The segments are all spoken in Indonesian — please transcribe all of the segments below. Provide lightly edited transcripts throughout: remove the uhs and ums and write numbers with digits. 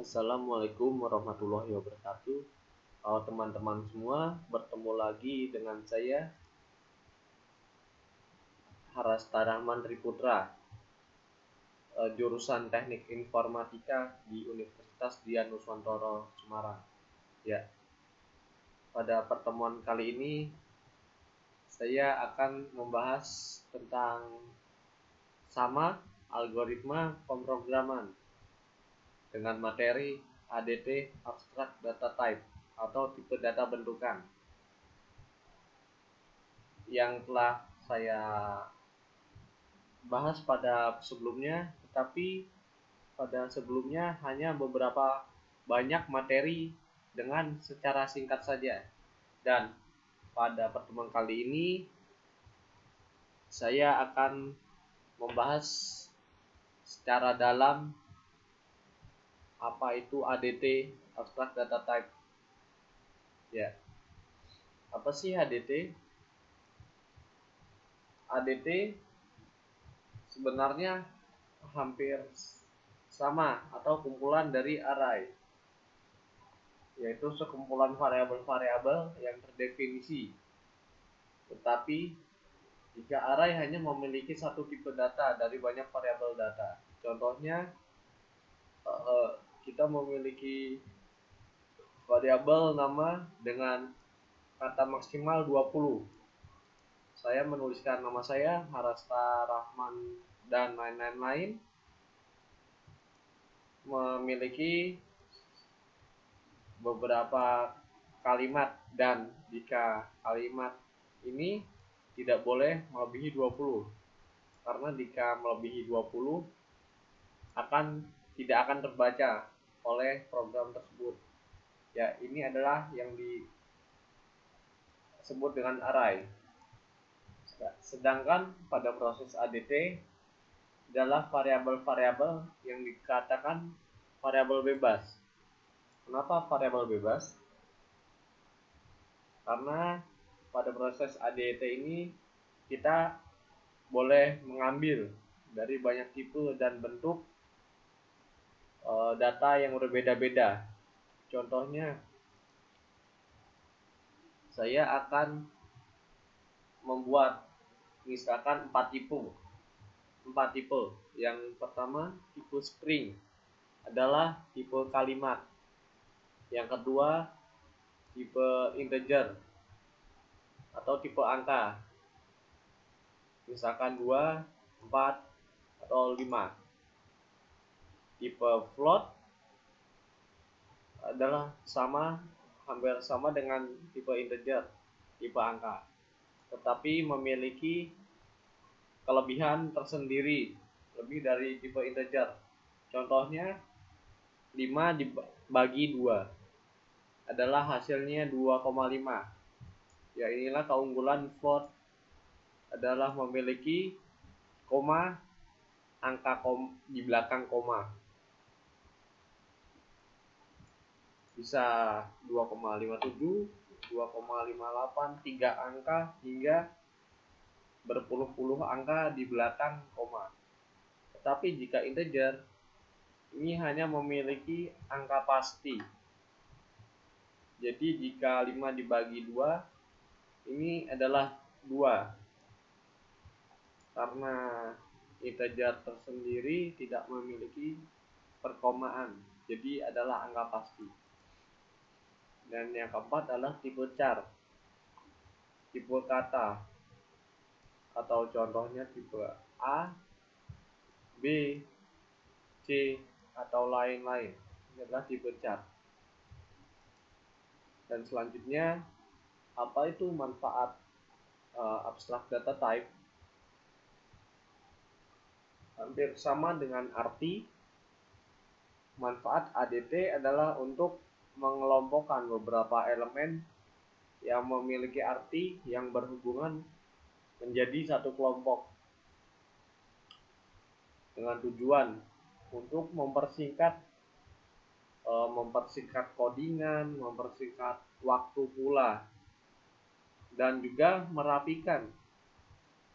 Assalamualaikum warahmatullahi wabarakatuh. Teman-teman semua, bertemu lagi dengan saya Harasta Rahman Triputra, jurusan Teknik Informatika di Universitas Dian Nuswantoro Semarang. Ya, pada pertemuan kali ini saya akan membahas tentang algoritma pemrograman dengan materi ADT Abstract Data Type atau tipe data bentukan yang telah saya bahas pada sebelumnya, tetapi pada sebelumnya hanya beberapa banyak materi dengan secara singkat saja. Dan pada pertemuan kali ini saya akan membahas secara dalam apa itu ADT Abstract Data Type. Ya. Apa sih ADT? ADT sebenarnya hampir sama atau kumpulan dari array, yaitu sekumpulan variabel-variabel yang terdefinisi. Tetapi jika array hanya memiliki satu tipe data dari banyak variabel data, contohnya kita memiliki variabel nama dengan kata maksimal 20. Saya menuliskan nama saya Harasta Rahman dan lain-lain, memiliki beberapa kalimat, dan jika kalimat ini tidak boleh melebihi 20, karena jika melebihi 20 tidak akan terbaca oleh program tersebut. Ya, ini adalah yang disebut dengan array. Sedangkan pada proses ADT adalah variabel-variabel yang dikatakan variabel bebas. Kenapa variabel bebas? Karena pada proses ADT ini kita boleh mengambil dari banyak tipe dan bentuk data yang berbeda-beda. Contohnya, saya akan membuat misalkan 4 tipe. Yang pertama, tipe string adalah tipe kalimat. Yang kedua, tipe integer atau tipe angka, misalkan 2, 4, atau 5. Tipe float adalah hampir sama dengan tipe integer, tipe angka, tetapi memiliki kelebihan tersendiri lebih dari tipe integer. Contohnya, 5 dibagi 2 adalah hasilnya 2,5. Ya, inilah keunggulan float, adalah memiliki angka di belakang koma. Bisa 2,57, 2,58, 3 angka hingga berpuluh-puluh angka di belakang koma. Tetapi jika integer, ini hanya memiliki angka pasti. Jadi jika 5 dibagi 2, ini adalah 2. Karena integer tersendiri tidak memiliki perkomaan, jadi adalah angka pasti. Dan yang keempat adalah tipe char, tipe kata, atau contohnya tipe A, B, C, atau lain-lain. Ini adalah tipe char. Dan selanjutnya, apa itu manfaat abstract data type? Hampir sama dengan arti. Manfaat ADT adalah untuk mengelompokkan beberapa elemen yang memiliki arti yang berhubungan menjadi satu kelompok, dengan tujuan untuk mempersingkat codingan, mempersingkat waktu pula, dan juga merapikan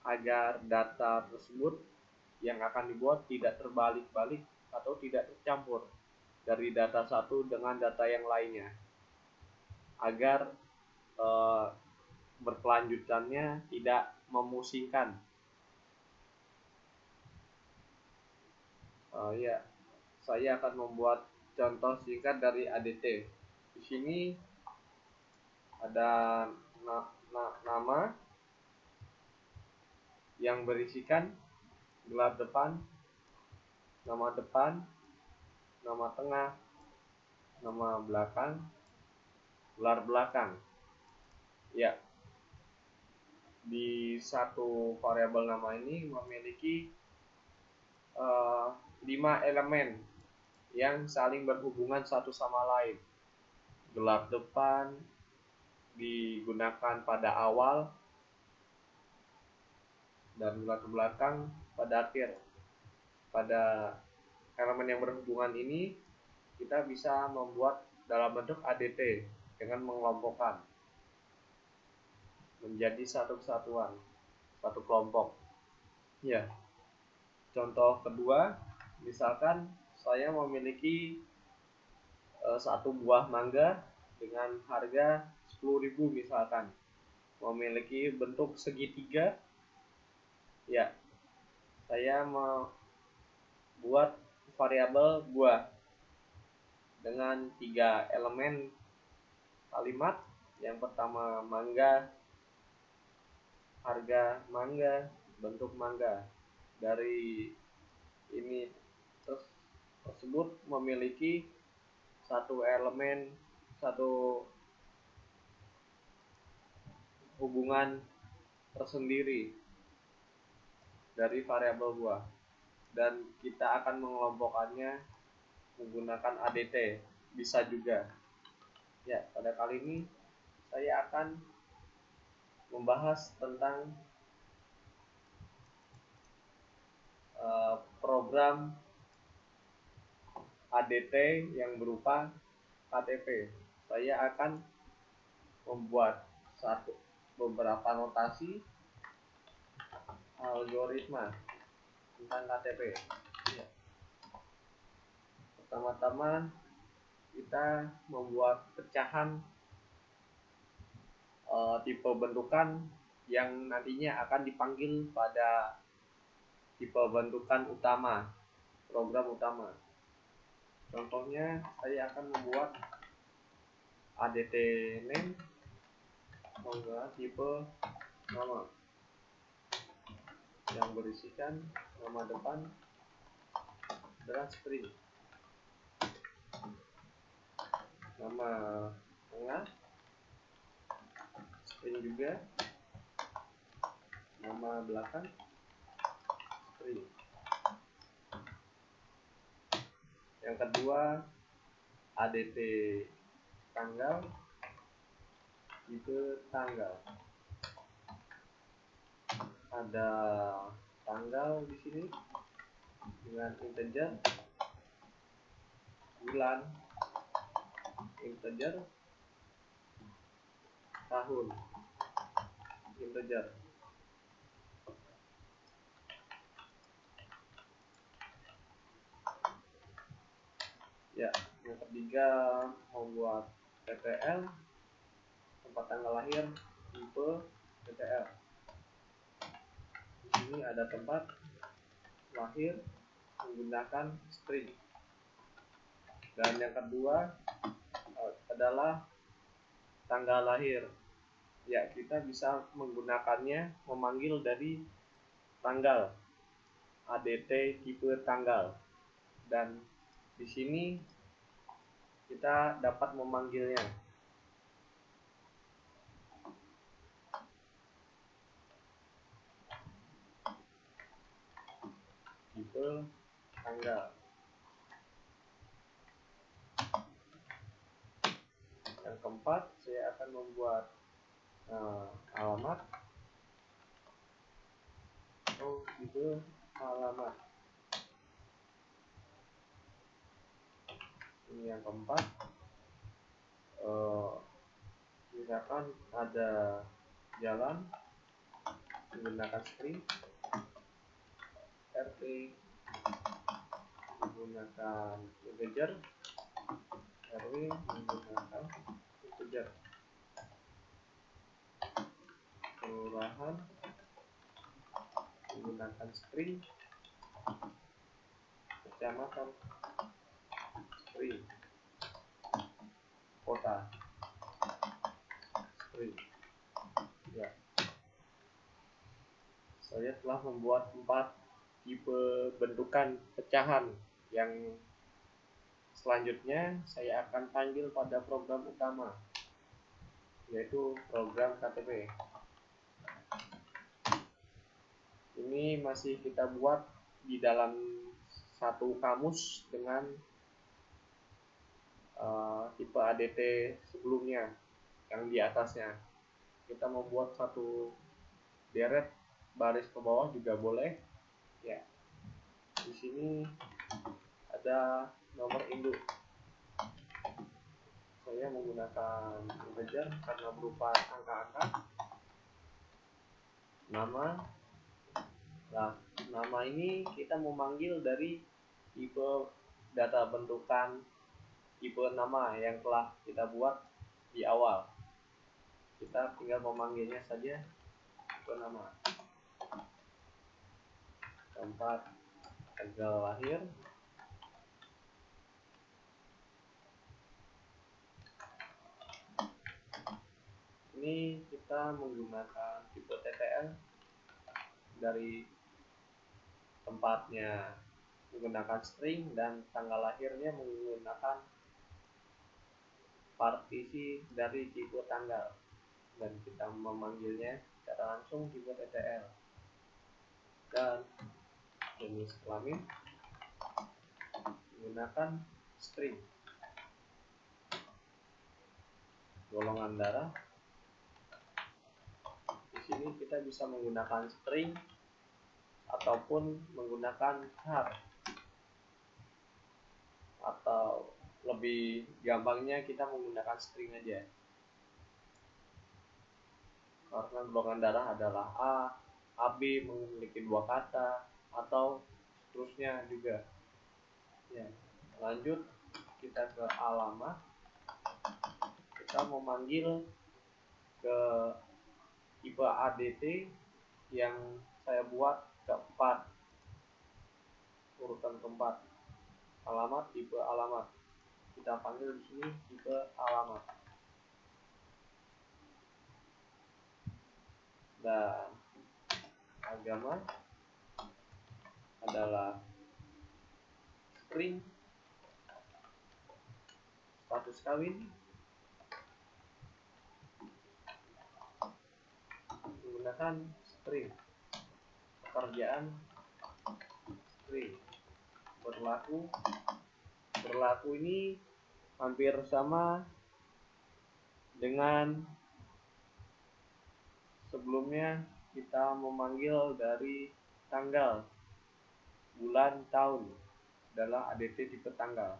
agar data tersebut yang akan dibuat tidak terbalik-balik atau tidak tercampur. dari data satu dengan data yang lainnya agar berkelanjutannya tidak memusingkan. Ya, saya akan membuat contoh singkat dari ADT. Di sini ada nama yang berisikan gelar depan, nama depan, nama tengah, nama belakang, gelar belakang. Ya, di satu variabel nama ini memiliki 5 elemen yang saling berhubungan satu sama lain. Gelar depan digunakan pada awal dan gelar belakang pada akhir. Pada elemen yang berhubungan ini kita bisa membuat dalam bentuk ADT dengan mengelompokkan menjadi satu kesatuan, satu kelompok. Ya. Contoh kedua, misalkan saya memiliki satu buah mangga dengan harga 10.000 misalkan, memiliki bentuk segitiga. Ya, saya membuat variabel buah dengan 3 elemen kalimat. Yang pertama mangga, harga mangga, bentuk mangga. Dari ini tersebut memiliki satu elemen, satu hubungan tersendiri dari variabel buah, dan kita akan mengelompokkannya menggunakan ADT. Bisa juga. Ya, pada kali ini saya akan membahas tentang program ADT yang berupa KTP. Saya akan membuat beberapa notasi algoritma tentang KTP. Ya. Pertama-tama kita membuat pecahan tipe bentukan yang nantinya akan dipanggil pada tipe bentukan utama, program utama. Contohnya saya akan membuat ADT name tipe nama yang berisikan nama depan adalah string, nama tengah string juga, nama belakang string. Yang kedua, ADT tanggal itu tanggal. Ada tanggal di sini dengan integer, bulan, integer, tahun, integer. Ya, yang ketiga membuat TTL, tempat tanggal lahir, tipe TTL. Di sini ada tempat lahir menggunakan string. Dan yang kedua adalah tanggal lahir. Ya, kita bisa menggunakannya memanggil dari tanggal, ADT tipe tanggal. Dan di sini kita dapat memanggilnya tipe tanggal. Yang keempat, saya akan membuat alamat tipe alamat. Ini yang keempat. Misalkan ada jalan menggunakan string, RT menggunakan integer, RW menggunakan integer, kelurahan menggunakan string, kecamatan string, kota string. Ya, saya telah membuat 4 tipe bentukan pecahan yang selanjutnya saya akan panggil pada program utama, yaitu program KTP. Ini masih kita buat di dalam satu kamus dengan tipe ADT sebelumnya yang di atasnya. Kita membuat satu deret baris ke bawah juga boleh. Ya, di sini ada nomor induk. Saya menggunakan integer karena berupa angka-angka. Nama. Nah, nama ini kita memanggil dari tipe data bentukan tipe nama yang telah kita buat di awal. Kita tinggal memanggilnya saja tipe nama. Tempat tanggal lahir, ini kita menggunakan tipe TTL dari tempatnya menggunakan string dan tanggal lahirnya menggunakan partisi dari tipe tanggal, dan kita memanggilnya secara langsung tipe TTL. Dan jenis kelamin menggunakan string. Golongan darah, di sini kita bisa menggunakan string ataupun menggunakan char, atau lebih gampangnya kita menggunakan string aja karena golongan darah adalah A, AB memiliki 2 kata atau seterusnya juga. Ya, lanjut kita ke alamat. Kita memanggil ke tipe ADT yang saya buat keempat, urutan keempat. Alamat, tipe alamat. Kita panggil di sini tipe alamat. Dan agama adalah string, status kawin menggunakan string, pekerjaan string, berlaku ini hampir sama dengan sebelumnya. Kita memanggil dari tanggal, bulan, tahun adalah ADT tipe tanggal.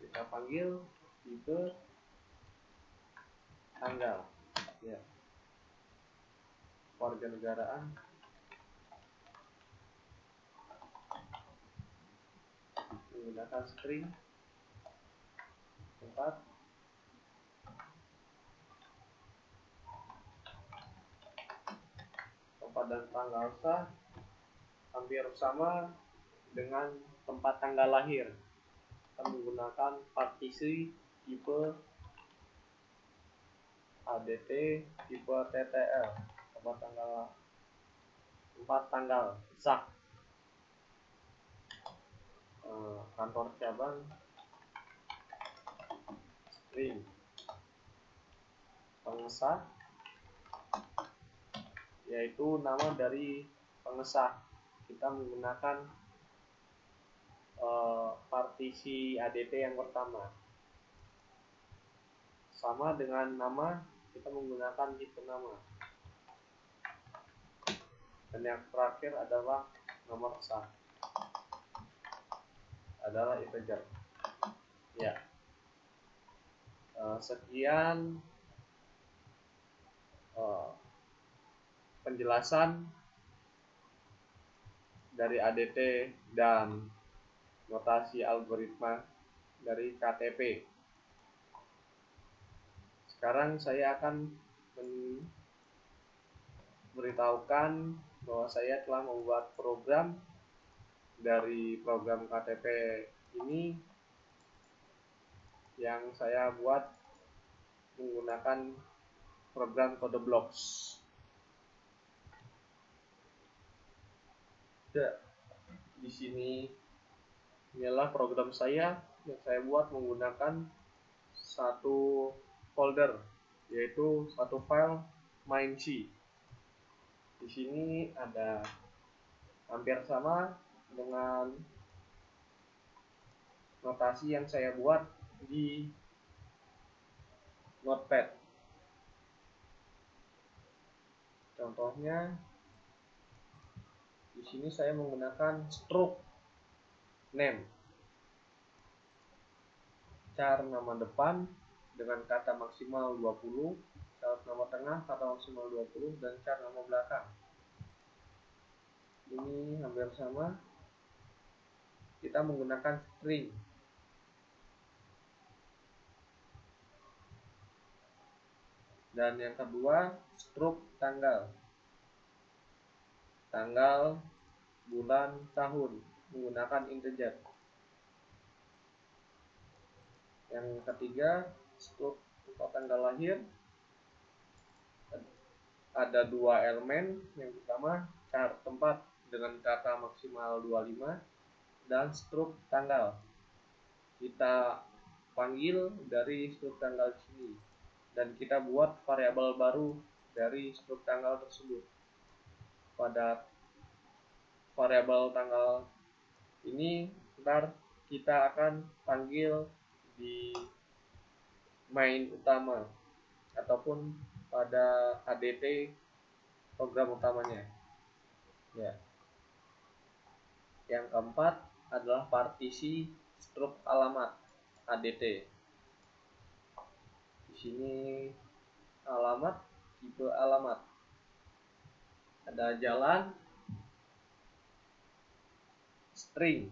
Kita panggil tipe tanggal. Ya, warganegaraan menggunakan string, tempat, dan tanggal sah hampir sama dengan tempat tanggal lahir. Kita menggunakan partisi tipe ADT tipe TTL, tempat tanggal sah. Kantor cabang string, pengesah yaitu nama dari pengesah. Kita menggunakan partisi ADT yang pertama. Sama dengan nama, kita menggunakan tipe nama. Dan yang terakhir adalah nomor sah, adalah integer. Ya, sekian penjelasan dari ADT dan notasi algoritma dari KTP. Sekarang saya akan memberitahukan bahwa saya telah membuat program dari program KTP ini yang saya buat menggunakan program kode blocks. Ya, di sini inilah program saya yang saya buat menggunakan satu folder, yaitu satu file main.c. Di sini ada hampir sama dengan notasi yang saya buat di Notepad. Contohnya di sini saya menggunakan struct name, char nama depan dengan kata maksimal 20, char nama tengah kata maksimal 20, dan char nama belakang. Ini hampir sama. Kita menggunakan string. Dan yang kedua, struct tanggal. Tanggal, bulan, tahun menggunakan integer. Yang ketiga, struct untuk tanggal lahir. Ada dua elemen. Yang pertama, char tempat dengan kata maksimal 25 dan struct tanggal. Kita panggil dari struct tanggal sini dan kita buat variabel baru dari struct tanggal tersebut. Pada variabel tanggal ini ntar kita akan panggil di main utama ataupun pada ADT program utamanya. Ya. Yang keempat adalah partisi struct alamat ADT. Di sini alamat, tipe alamat. Ada jalan, string,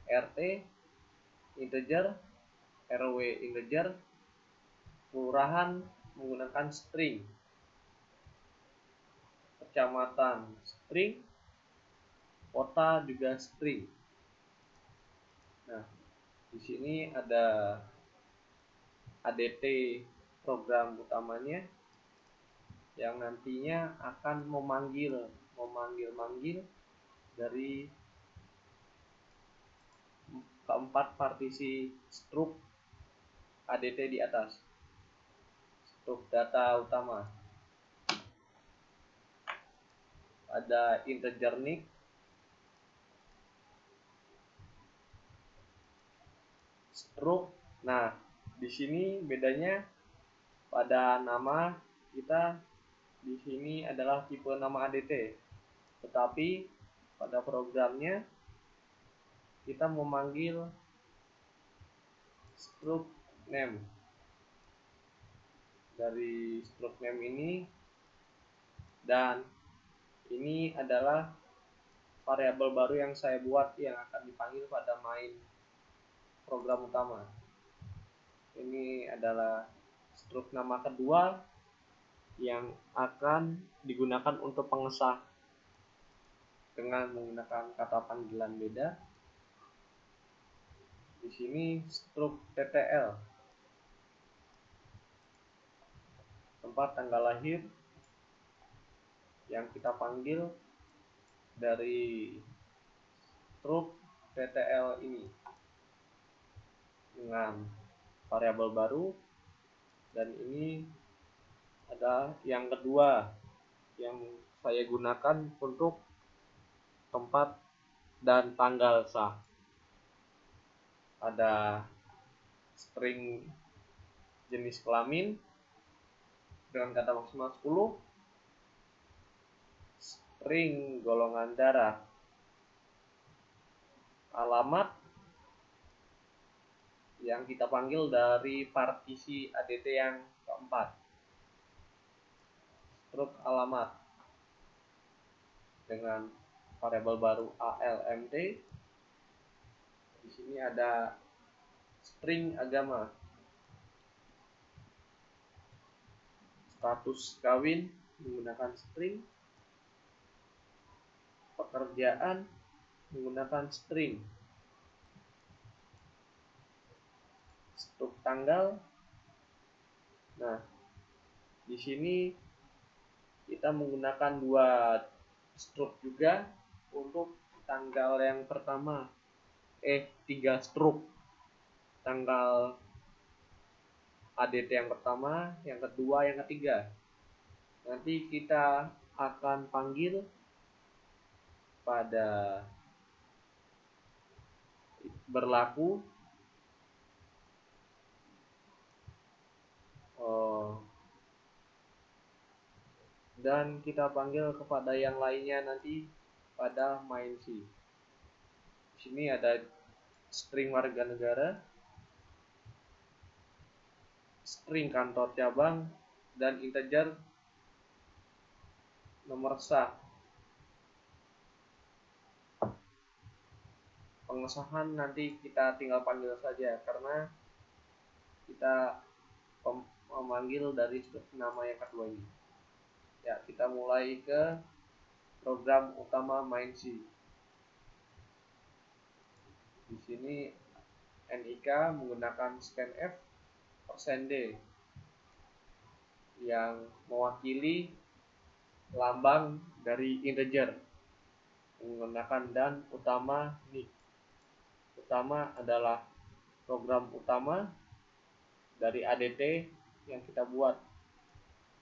RT, integer, RW integer, kelurahan menggunakan string, kecamatan string, kota juga string. Nah, di sini ada ADT program utamanya yang nantinya akan memanggil dari keempat partisi struct ADT di atas. Struct data utama. Ada integer nick, struct. Nah, di sini bedanya pada nama kita di sini adalah tipe nama ADT. Tetapi pada programnya kita memanggil struct name. Dari struct name ini, dan ini adalah variabel baru yang saya buat yang akan dipanggil pada main program utama. Ini adalah struct nama kedua yang akan digunakan untuk pengesah dengan menggunakan kata panggilan beda. Di sini struct TTL, tempat tanggal lahir, yang kita panggil dari struct TTL ini dengan variabel baru. Dan ini ada yang kedua yang saya gunakan untuk tempat dan tanggal sah. Ada string jenis kelamin dengan kata maksimal 10, string golongan darah, alamat yang kita panggil dari partisi ADT yang keempat, struct alamat dengan variabel baru ALMT, Ini ada string agama, status kawin menggunakan string, pekerjaan menggunakan string, struk tanggal. Nah, di sini kita menggunakan 2 struk juga untuk tanggal yang pertama, 3 struk. Tanggal ADT yang pertama, yang kedua, yang ketiga. Nanti kita akan panggil pada berlaku dan kita panggil kepada yang lainnya nanti pada main C. Di sini ada string warga negara, string kantor cabang, dan integer nomor sah. Pengesahan nanti kita tinggal panggil saja karena kita memanggil dari nama yang kedua ini. Ya, kita mulai ke program utama main C. Di sini NIK menggunakan scanf %D yang mewakili lambang dari integer menggunakan dan utama NIK. Utama adalah program utama dari ADT yang kita buat,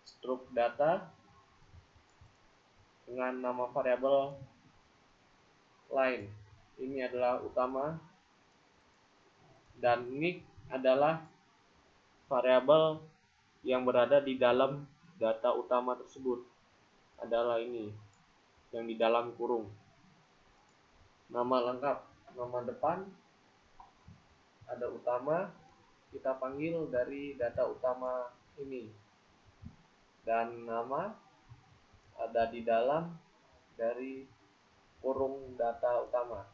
struk data dengan nama variabel lain. Ini adalah utama, dan NIK adalah variabel yang berada di dalam data utama tersebut. Adalah ini yang di dalam kurung. Nama lengkap, nama depan ada utama, kita panggil dari data utama ini, dan nama ada di dalam dari kurung data utama,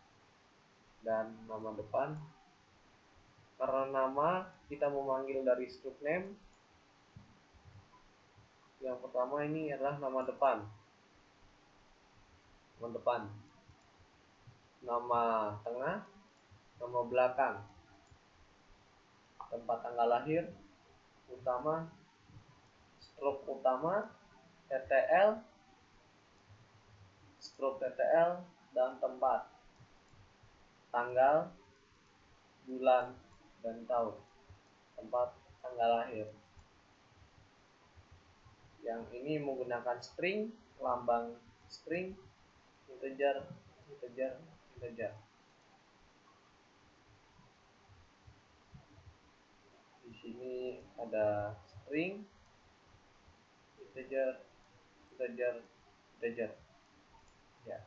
dan nama depan. Karena nama kita memanggil dari struk name, yang pertama ini adalah nama depan, nama tengah, nama belakang, tempat tanggal lahir, utama, struk utama, TTL, struk TTL, dan tempat, tanggal, bulan, dan tahun, tempat tanggal lahir. Yang ini menggunakan string, lambang string, integer. Di sini ada string, integer. Ya.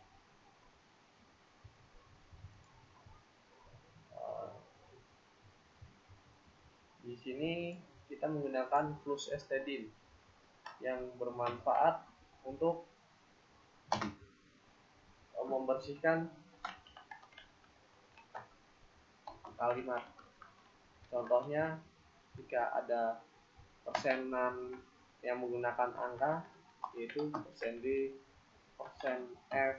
Di sini kita menggunakan plus stdin yang bermanfaat untuk membersihkan kalimat. Contohnya, jika ada persenan yang menggunakan angka, yaitu %D, %F,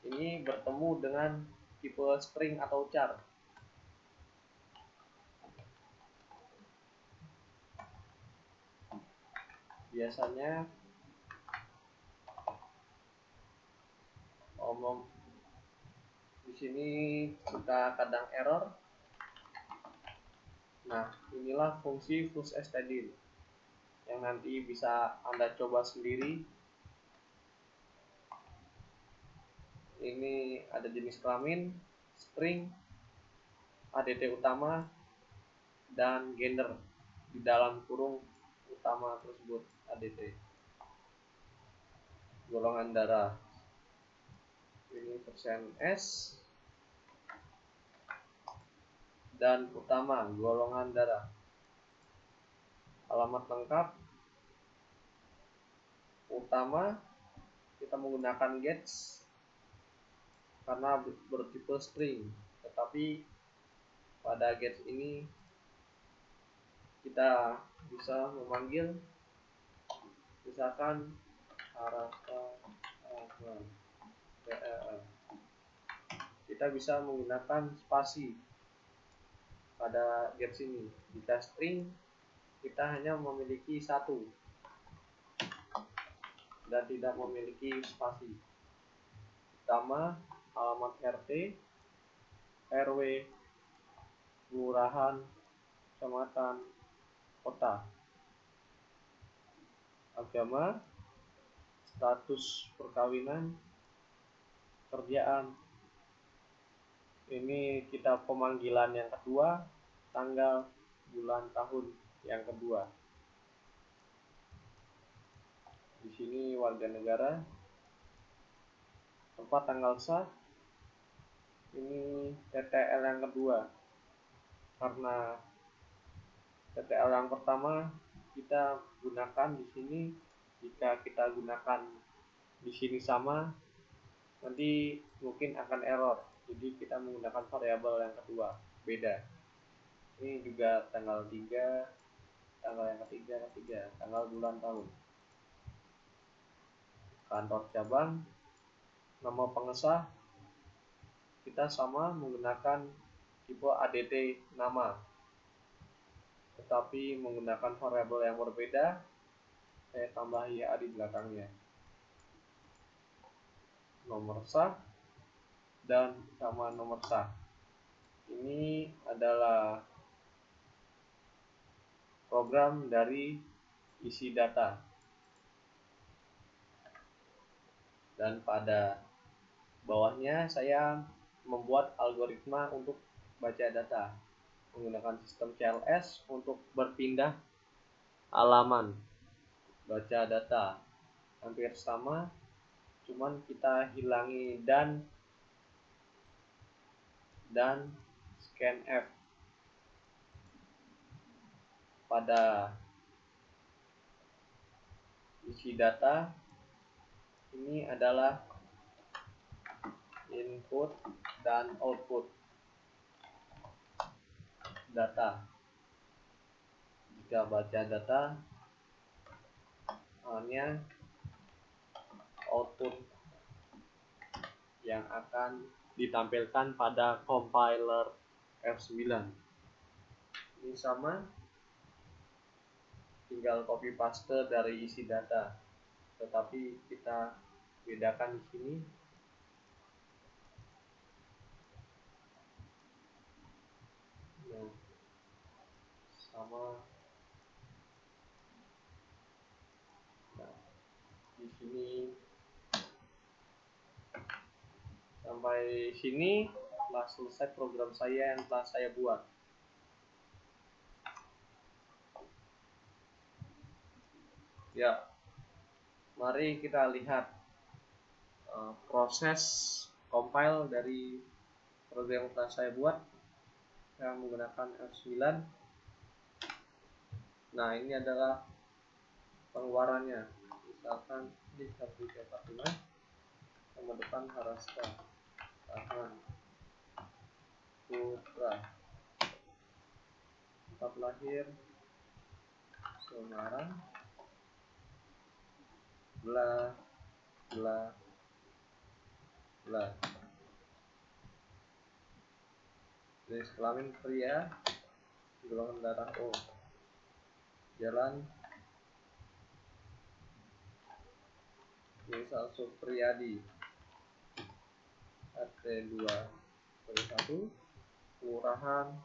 ini bertemu dengan tipe string atau char. Biasanya di sini suka kadang error. Nah, inilah fungsi plus stdin yang nanti bisa Anda coba sendiri. Ini ada jenis kelamin, string, ADT utama, dan gender di dalam kurung utama tersebut, ADT. Golongan darah ini %S, dan utama golongan darah. Alamat lengkap utama kita menggunakan gets karena bertipe string, tetapi tetapi pada get ini kita bisa memanggil misalkan Harasta Ahmad. Kita bisa menggunakan spasi pada get ini. Jika string kita hanya memiliki satu dan tidak memiliki spasi. Pertama, alamat RT, RW, kelurahan, kecamatan, kota. Agama, status perkawinan, kerjaan. Ini kita pemanggilan yang kedua, tanggal, bulan, tahun yang kedua. Di sini warga negara, tempat tanggal sah. Ini TTL yang kedua. Karena TTL yang pertama kita gunakan di sini, jika kita gunakan di sini sama, nanti mungkin akan error. Jadi kita menggunakan variabel yang kedua, beda. Ini juga tanggal 3, tanggal yang ketiga, tanggal, bulan, tahun. Kantor cabang, nama pengesah, kita sama menggunakan tipe ADT nama, tetapi menggunakan variabel yang berbeda. Saya tambah YA di belakangnya. Nomor sah dan sama nomor sah. Ini adalah program dari isi data. Dan pada bawahnya saya membuat algoritma untuk baca data menggunakan sistem CLS untuk berpindah halaman baca data. Hampir sama, cuman kita hilangi dan scanf. Pada isi data ini adalah input dan output data. Jika baca data, hanya output yang akan ditampilkan pada compiler F9. Ini sama, tinggal copy paste dari isi data, tetapi kita bedakan di sini. Nah, sama. Nah, di sini sampai sini telah selesai program saya yang telah saya buat. Ya, mari kita lihat proses compile dari program yang telah saya buat. Saya menggunakan F9. Nah, ini adalah pengeluarannya. Misalkan di 145 sama depan Harasta Ahmad Putra, tempat lahir Semarang, bla bla bla. Jenis kelamin pria, golongan darah O, jalan Misal Supriyadi, RT 2/1, kelurahan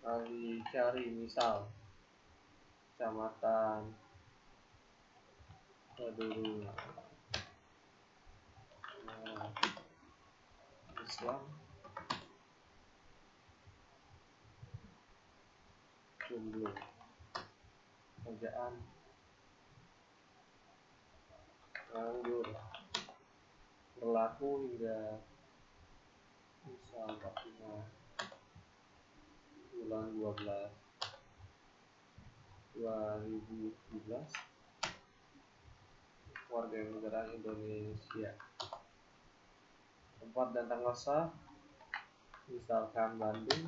Ali Cari misal, kecamatan Keduru, Islam, Jomblo, kerjaan nganggur, berlaku hingga misal 45 bulan 12 2017, warga negara Indonesia, tempat dan tanggal sah misalkan Bandung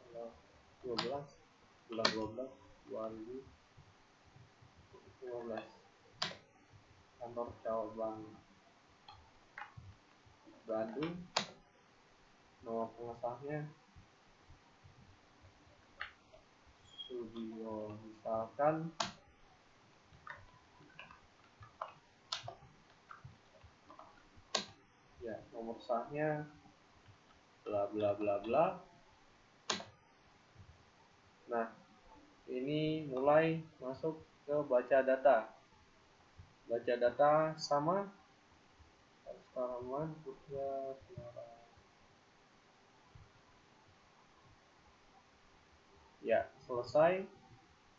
tanggal 12 bulan 12 2015, kantor cabang Bandung, nama pengesahnya Sudio, misalkan ya nomor sahnya bla bla bla bla. Nah, ini mulai masuk ke baca data. Baca data sama Halaman Putra Semarang. Ya, selesai.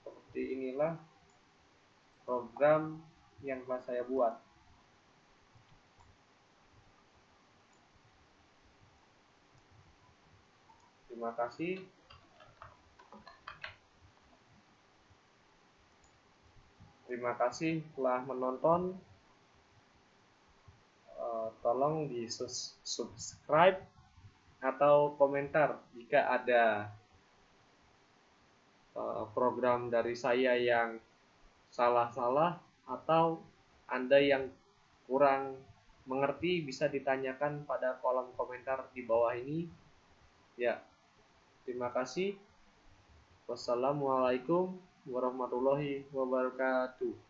Seperti inilah program yang telah saya buat. Terima kasih. Terima kasih telah menonton. Tolong di subscribe atau komentar jika ada program dari saya yang salah-salah atau Anda yang kurang mengerti bisa ditanyakan pada kolom komentar di bawah ini. Ya, terima kasih. Wassalamualaikum warahmatullahi wabarakatuh.